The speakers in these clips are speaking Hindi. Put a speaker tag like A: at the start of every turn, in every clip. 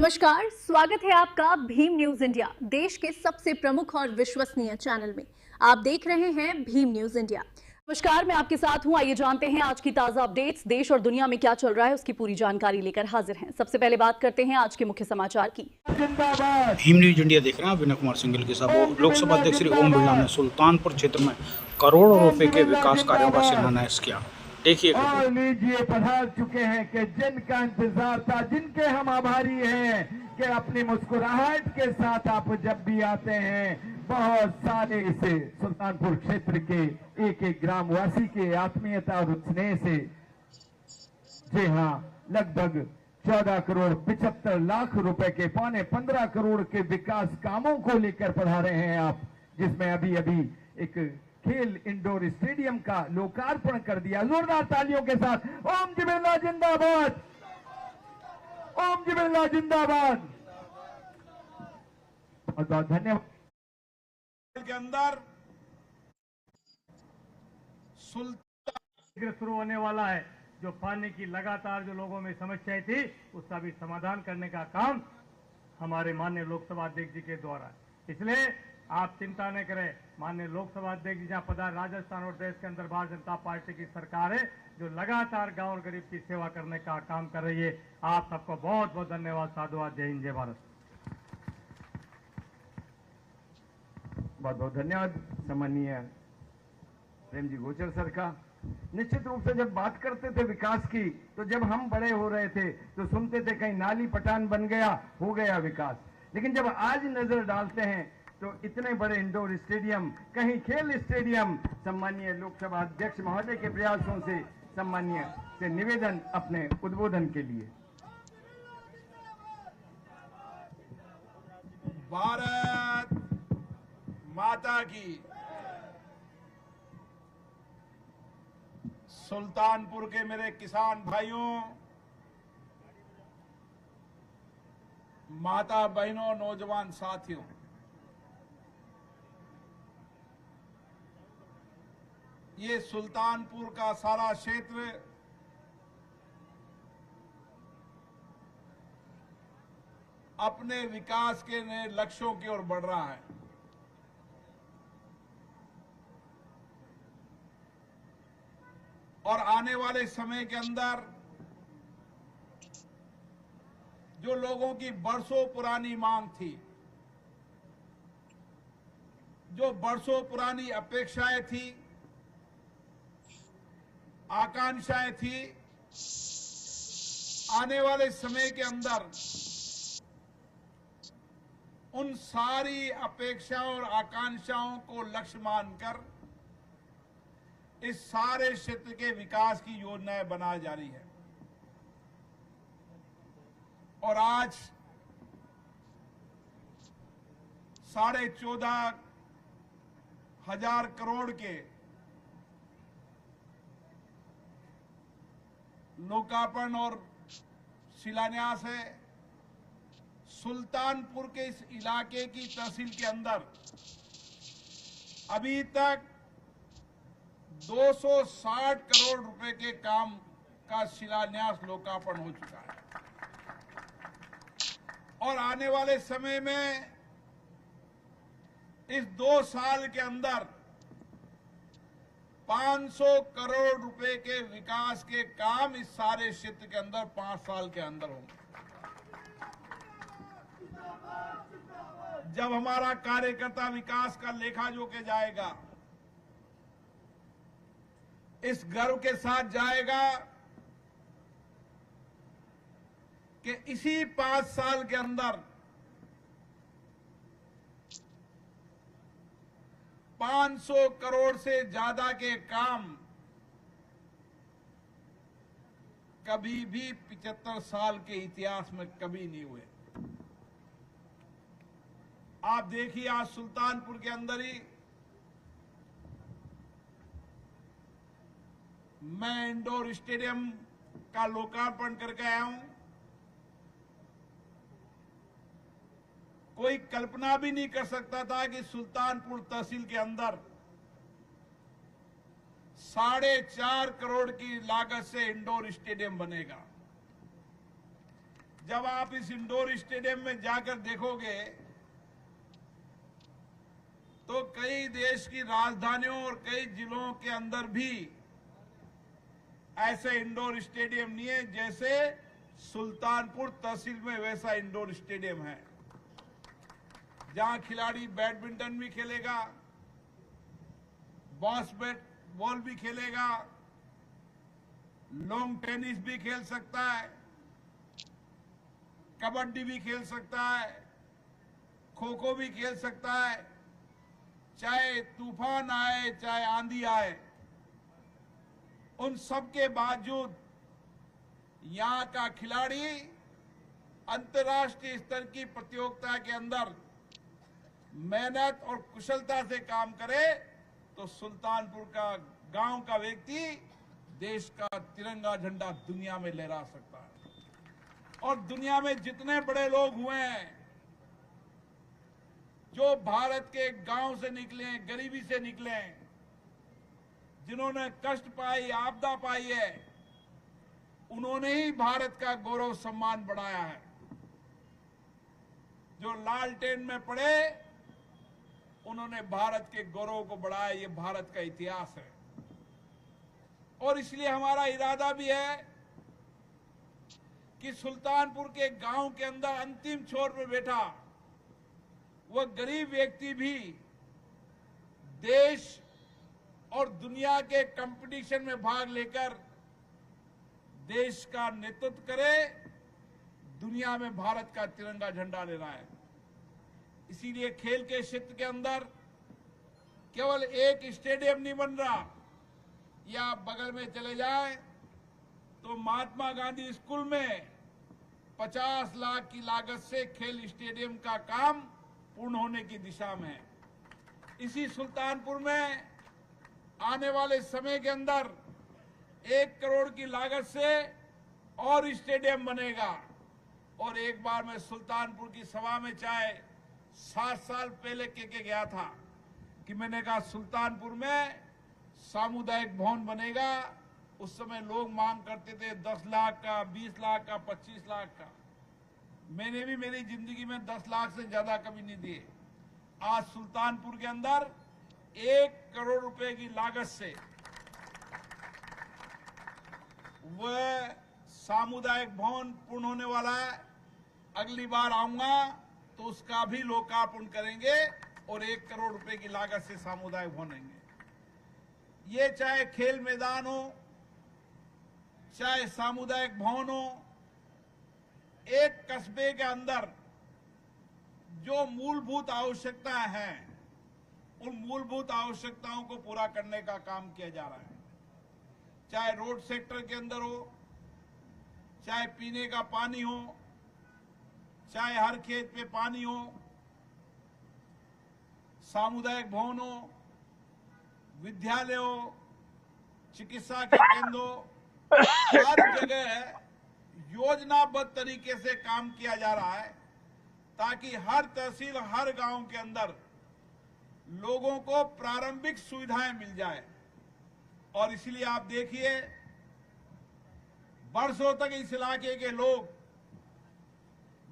A: नमस्कार, स्वागत है आपका भीम न्यूज इंडिया, देश के सबसे प्रमुख और विश्वसनीय चैनल में। आप देख रहे हैं भीम न्यूज इंडिया। नमस्कार, मैं आपके साथ हूं। आइए जानते हैं आज की ताजा अपडेट्स। देश और दुनिया में क्या चल रहा है उसकी पूरी जानकारी लेकर हाजिर हैं। सबसे पहले बात करते हैं आज के मुख्य समाचार की।
B: भीम न्यूज इंडिया देख रहे हैं विनय कुमार सिंघल के साथ। लोकसभा अध्यक्ष श्री ओम बिरला ने सुल्तानपुर क्षेत्र में करोड़ों रुपए के विकास कार्यों का शिलान्यास किया। देखिए,
C: और लीजिए पधार चुके हैं कि जिनका इंतजार था, जिनके हम आभारी हैं कि अपनी मुस्कुराहट के साथ आप जब भी आते हैं, बहुत सारे इसे सुल्तानपुर क्षेत्र के एक एक ग्रामवासी के आत्मीयता और स्नेह से, जी हाँ, लगभग 14 करोड़ 75 लाख रुपए के 15.25 करोड़ के विकास कामों को लेकर पधारे हैं आप, जिसमें अभी अभी एक खेल इंडोर स्टेडियम का लोकार्पण कर दिया। जोरदार तालियों के साथ ओम जी बिरला जिंदाबाद, ओम जी बिरला जिंदाबाद। बहुत बहुत धन्यवाद।
D: के अंदर सुल्तान
E: शुरू होने वाला है। जो पानी की लगातार जो लोगों में समस्याएं थी, उसका भी समाधान करने का काम हमारे माननीय लोकसभा अध्यक्ष जी के द्वारा। इसलिए आप चिंता न करें, माननीय लोकसभा अध्यक्ष जी जहां पधार, राजस्थान और देश के अंदर भारतीय जनता पार्टी की सरकार है जो लगातार गांव और गरीब की सेवा करने का काम कर रही है। आप सबको बहुत बहुत धन्यवाद, साधुवाद, जय हिंद, जय भारत।
C: बहुत बहुत धन्यवाद सम्मानीय प्रेम जी गोचर सर का। निश्चित रूप से जब बात करते थे विकास की, तो जब हम बड़े हो रहे थे तो सुनते थे कहीं नाली पटान बन गया, हो गया विकास। लेकिन जब आज नजर डालते हैं तो इतने बड़े इंडोर स्टेडियम, कहीं खेल स्टेडियम, सम्मानीय लोकसभा अध्यक्ष महोदय के प्रयासों से सम्मानीय से निवेदन अपने उद्बोधन के लिए।
D: भारत माता की। सुल्तानपुर के मेरे किसान भाइयों, माता बहनों, नौजवान साथियों, ये सुल्तानपुर का सारा क्षेत्र अपने विकास के नए लक्ष्यों की ओर बढ़ रहा है। और आने वाले समय के अंदर जो लोगों की बरसों पुरानी मांग थी, जो बरसों पुरानी अपेक्षाएं थी, आकांक्षाएं थी, आने वाले समय के अंदर उन सारी अपेक्षाओं और आकांक्षाओं को लक्ष्य मानकर इस सारे क्षेत्र के विकास की योजनाएं बनाई जा रही है। और आज 14,500 करोड़ के लोकार्पण और शिलान्यास है। सुल्तानपुर के इस इलाके की तहसील के अंदर अभी तक 260 करोड़ रुपए के काम का शिलान्यास, लोकार्पण हो चुका है। और आने वाले समय में इस 2 साल के अंदर 500 करोड़ रुपए के विकास के काम इस सारे क्षेत्र के अंदर 5 साल के अंदर होंगे। जब हमारा कार्यकर्ता विकास का लेखा जोखे जाएगा, इस गर्व के साथ जाएगा कि इसी 5 साल के अंदर 500 करोड़ से ज्यादा के काम कभी भी 75 साल के इतिहास में कभी नहीं हुए। आप देखिए, आज सुल्तानपुर के अंदर ही मैं इंडोर स्टेडियम का लोकार्पण करके आया हूं। कोई कल्पना भी नहीं कर सकता था कि सुल्तानपुर तहसील के अंदर 4.5 करोड़ की लागत से इंडोर स्टेडियम बनेगा। जब आप इस इंडोर स्टेडियम में जाकर देखोगे तो कई देश की राजधानियों और कई जिलों के अंदर भी ऐसे इंडोर स्टेडियम नहीं है। जैसे सुल्तानपुर तहसील में वैसा इंडोर स्टेडियम है, जहां खिलाड़ी बैडमिंटन भी खेलेगा, बास्केटबॉल भी खेलेगा, लॉन्ग टेनिस भी खेल सकता है, कबड्डी भी खेल सकता है, खो खो भी खेल सकता है। चाहे तूफान आए, चाहे आंधी आए, उन सब के बावजूद यहां का खिलाड़ी अंतर्राष्ट्रीय स्तर की प्रतियोगिता के अंदर मेहनत और कुशलता से काम करे तो सुल्तानपुर का गांव का व्यक्ति देश का तिरंगा झंडा दुनिया में लहरा सकता है। और दुनिया में जितने बड़े लोग हुए हैं जो भारत के गांव से निकले हैं, गरीबी से निकले हैं, जिन्होंने कष्ट पाई, आपदा पाई है, उन्होंने ही भारत का गौरव सम्मान बढ़ाया है। जो लालटेन में पड़े उन्होंने भारत के गौरव को बढ़ाया। ये भारत का इतिहास है। और इसलिए हमारा इरादा भी है कि सुल्तानपुर के गांव के अंदर अंतिम छोर पर बैठा वह गरीब व्यक्ति भी देश और दुनिया के कंपटीशन में भाग लेकर देश का नेतृत्व करे, दुनिया में भारत का तिरंगा झंडा ले रहा है। इसीलिए खेल के क्षेत्र के अंदर केवल एक स्टेडियम नहीं बन रहा। या बगल में चले जाए तो महात्मा गांधी स्कूल में 50 लाख की लागत से खेल स्टेडियम का काम पूर्ण होने की दिशा में है। इसी सुल्तानपुर में आने वाले समय के अंदर 1 करोड़ की लागत से और स्टेडियम बनेगा। और एक बार मैं सुल्तानपुर की सभा में चाहे 7 साल पहले के गया था कि मैंने कहा सुल्तानपुर में सामुदायिक भवन बनेगा। उस समय लोग मांग करते थे 10 लाख का, 20 लाख का, 25 लाख का। मैंने भी मेरी जिंदगी में 10 लाख से ज्यादा कभी नहीं दिए। आज सुल्तानपुर के अंदर 1 करोड़ रुपए की लागत से वह सामुदायिक भवन पूर्ण होने वाला है। अगली बार आऊंगा तो उसका भी लोकार्पण करेंगे और 1 करोड़ रुपए की लागत से सामुदायिक भवन होंगे। ये चाहे खेल मैदान हो, चाहे सामुदायिक भवन हो, एक कस्बे के अंदर जो मूलभूत आवश्यकताएं हैं, उन मूलभूत आवश्यकताओं को पूरा करने का काम किया जा रहा है। चाहे रोड सेक्टर के अंदर हो, चाहे पीने का पानी हो, चाहे हर खेत पे पानी हो, सामुदायिक भवन हो, विद्यालय हो, चिकित्सा के केंद्र हो, हर जगह योजनाबद्ध तरीके से काम किया जा रहा है ताकि हर तहसील, हर गांव के अंदर लोगों को प्रारंभिक सुविधाएं मिल जाए। और इसलिए आप देखिए बरसों तक इस इलाके के लोग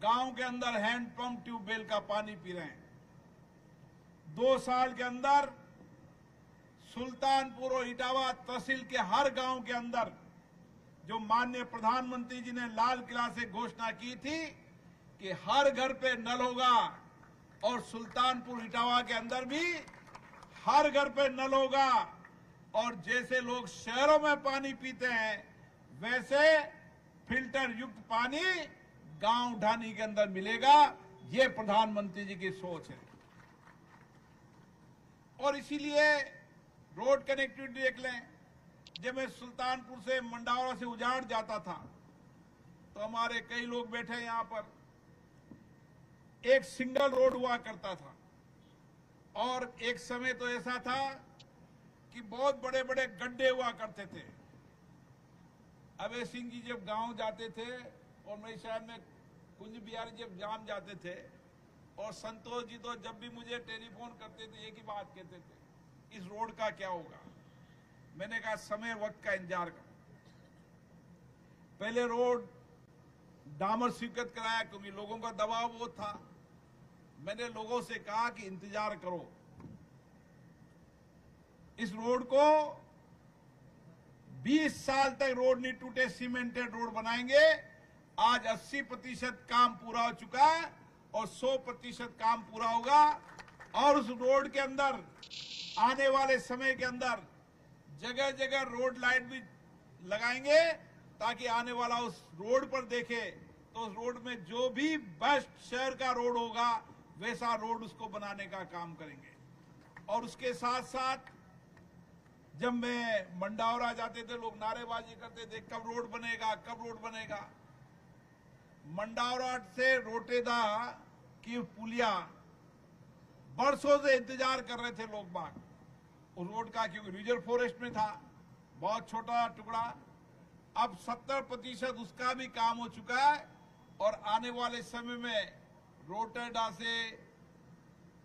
D: गांव के अंदर हैंडपंप ट्यूबवेल का पानी पी रहे हैं। 2 साल के अंदर सुल्तानपुर और इटावा तहसील के हर गांव के अंदर जो माननीय प्रधानमंत्री जी ने लाल किला से घोषणा की थी कि हर घर पे नल होगा, और सुल्तानपुर इटावा के अंदर भी हर घर पे नल होगा। और जैसे लोग शहरों में पानी पीते हैं वैसे फिल्टर युक्त पानी गांव ढानी के अंदर मिलेगा। ये प्रधानमंत्री जी की सोच है। और इसीलिए रोड कनेक्टिविटी देख लें। जब मैं सुल्तानपुर से मंडावरा से उजाड़ जाता था तो हमारे कई लोग बैठे यहां पर, एक सिंगल रोड हुआ करता था। और एक समय तो ऐसा था कि बहुत बड़े बड़े गड्ढे हुआ करते थे। अभय सिंह जी जब गांव जाते थे और मेरे शहर में कुंज बिहारी जब जाम जाते थे, और संतोष जी तो जब भी मुझे टेलीफोन करते थे एक ही बात कहते थे, इस रोड का क्या होगा। मैंने कहा समय वक्त का इंतजार करो। पहले रोड डामर स्वीकृत कराया क्योंकि लोगों का दबाव बहुत था। मैंने लोगों से कहा कि इंतजार करो, इस रोड को 20 साल तक रोड नहीं टूटे, सीमेंटेड रोड बनाएंगे। आज 80% काम पूरा हो चुका है और 100% काम पूरा होगा। और उस रोड के अंदर आने वाले समय के अंदर जगह जगह रोड लाइट भी लगाएंगे ताकि आने वाला उस रोड पर देखे तो उस रोड में जो भी बेस्ट शहर का रोड होगा वैसा रोड उसको बनाने का काम करेंगे। और उसके साथ साथ जब मैं मंडावरा जाते थे लोग नारेबाजी करते थे कब रोड बनेगा, कब रोड बनेगा। मंडावरा से रोटेदा की पुलिया बरसों से इंतजार कर रहे थे लोग बाग उस रोड का, क्योंकि रिजर्व फॉरेस्ट में था, बहुत छोटा टुकड़ा। अब 70% उसका भी काम हो चुका है और आने वाले समय में रोटेदा से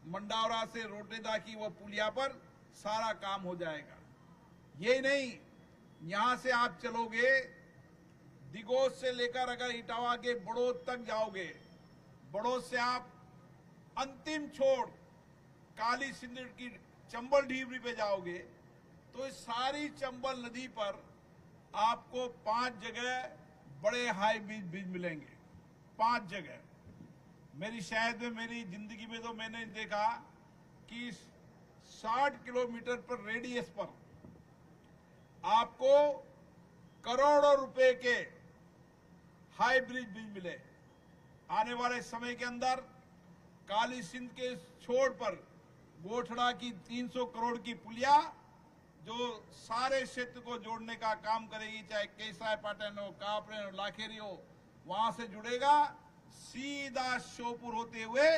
D: मंडावरा से रोटेदा की वो पुलिया पर सारा काम हो जाएगा। यही नहीं, यहां से आप चलोगे दिगोद से लेकर अगर इटावा के बड़ौद तक जाओगे, बड़ौद से आप अंतिम छोर काली सिंध की चंबल ढीबरी पे जाओगे तो इस सारी चंबल नदी पर आपको 5 जगह बड़े हाई ब्रिज मिलेंगे। 5 जगह। मेरी शायद में मेरी जिंदगी में तो मैंने देखा कि 60 किलोमीटर पर रेडियस पर आपको करोड़ों रुपए के हाई ब्रिज मिले। आने वाले समय के अंदर काली सिंध के छोर पर गोठड़ा की 300 करोड़ की पुलिया जो सारे क्षेत्र को जोड़ने का काम करेगी, चाहे केसाय पाटन हो, कापरे हो, लाखेरी हो, वहां से जुड़ेगा, सीधा श्योपुर होते हुए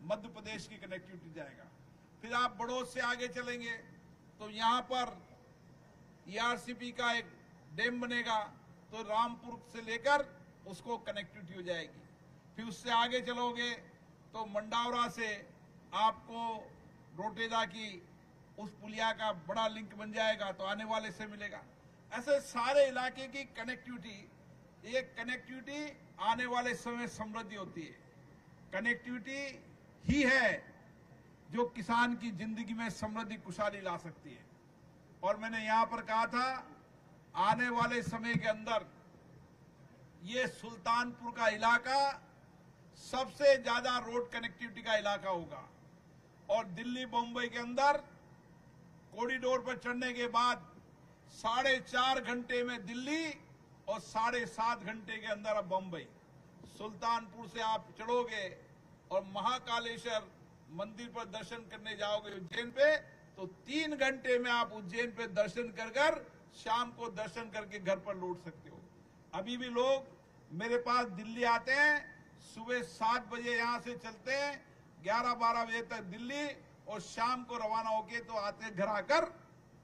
D: मध्य प्रदेश की कनेक्टिविटी जाएगा। फिर आप बड़ौद से आगे चलेंगे तो यहाँ पर ERCP का एक डैम बनेगा तो रामपुर से लेकर उसको कनेक्टिविटी हो जाएगी। फिर उससे आगे चलोगे तो मंडावरा से आपको रोटेदा की उस पुलिया का बड़ा लिंक बन जाएगा तो आने वाले से मिलेगा। ऐसे सारे इलाके की कनेक्टिविटी, एक कनेक्टिविटी आने वाले समय समृद्धि होती है। कनेक्टिविटी ही है जो किसान की जिंदगी में समृद्धि खुशहाली ला सकती है। और मैंने यहां पर कहा था आने वाले समय के अंदर ये सुल्तानपुर का इलाका सबसे ज्यादा रोड कनेक्टिविटी का इलाका होगा। और दिल्ली बम्बई के अंदर कॉरिडोर पर चढ़ने के बाद 4.5 घंटे में दिल्ली और 7.5 घंटे के अंदर अब बम्बई। सुल्तानपुर से आप चढ़ोगे और महाकालेश्वर मंदिर पर दर्शन करने जाओगे उज्जैन पे तो 3 घंटे में आप उज्जैन पे दर्शन कर शाम को दर्शन करके घर पर लौट सकते हो। अभी भी लोग मेरे पास दिल्ली आते हैं, सुबह 7 बजे यहां से चलते हैं, 11-12 बजे तक दिल्ली और शाम को रवाना होके तो आते घर आकर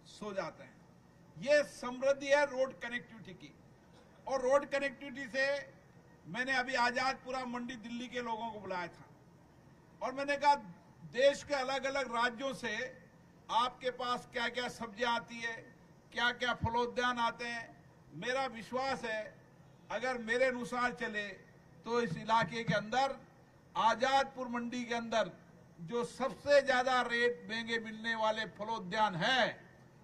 D: सो जाते हैं। ये समृद्धि है रोड कनेक्टिविटी की। और रोड कनेक्टिविटी से मैंने अभी आजादपुरा मंडी दिल्ली के लोगों को बुलाया था और मैंने कहा देश के अलग अलग राज्यों से आपके पास क्या क्या सब्जियां आती है, क्या क्या फलोद्यान आते हैं। मेरा विश्वास है अगर मेरे अनुसार चले तो इस इलाके के अंदर आजादपुर मंडी के अंदर जो सबसे ज्यादा रेट महंगे मिलने वाले फलोद्यान है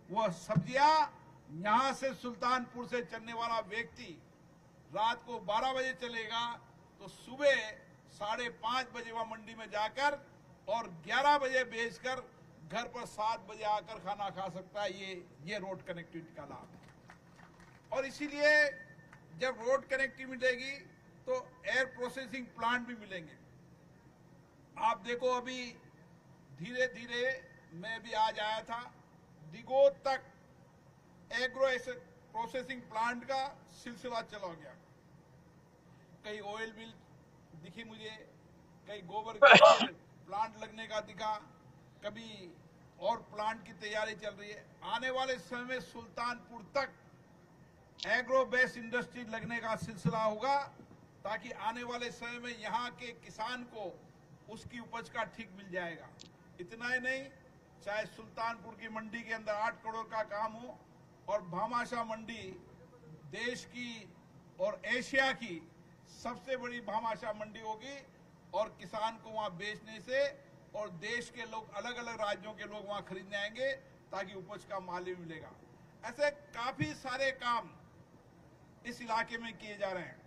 D: वह सब्जियां यहां से सुल्तानपुर से चलने वाला व्यक्ति रात को 12 बजे चलेगा तो सुबह 5:30 बजे वह मंडी में जाकर और 11 बजे बेचकर घर पर 7 बजे आकर खाना खा सकता है। ये रोड कनेक्टिविटी का लाभ है। और इसीलिए जब रोड कनेक्टिविटी मिलेगी तो एयर प्रोसेसिंग प्लांट भी मिलेंगे। आप देखो अभी धीरे धीरे मैं भी आज आया था दिगोद तक एग्रो प्रोसेसिंग प्लांट का सिलसिला चला गया। कहीं ऑयल मिल दिखी मुझे, कहीं गोबर प्लांट लगने का दिखा, कभी और प्लांट की तैयारी चल रही है। आने वाले समय में सुल्तानपुर तक एग्रो बेस्ड इंडस्ट्री लगने का सिलसिला होगा ताकि आने वाले समय में यहाँ के किसान को उसकी उपज का ठीक मिल जाएगा। इतना ही नहीं, चाहे सुल्तानपुर की मंडी के अंदर 8 करोड़ का काम हो और भामाशाह मंडी देश की और एशिया की सबसे बड़ी भामाशाह मंडी होगी और किसान को वहां बेचने से और देश के लोग, अलग अलग राज्यों के लोग वहां खरीदने आएंगे ताकि उपज का माल भी मिलेगा। ऐसे काफी सारे काम इस इलाके में किए जा रहे हैं।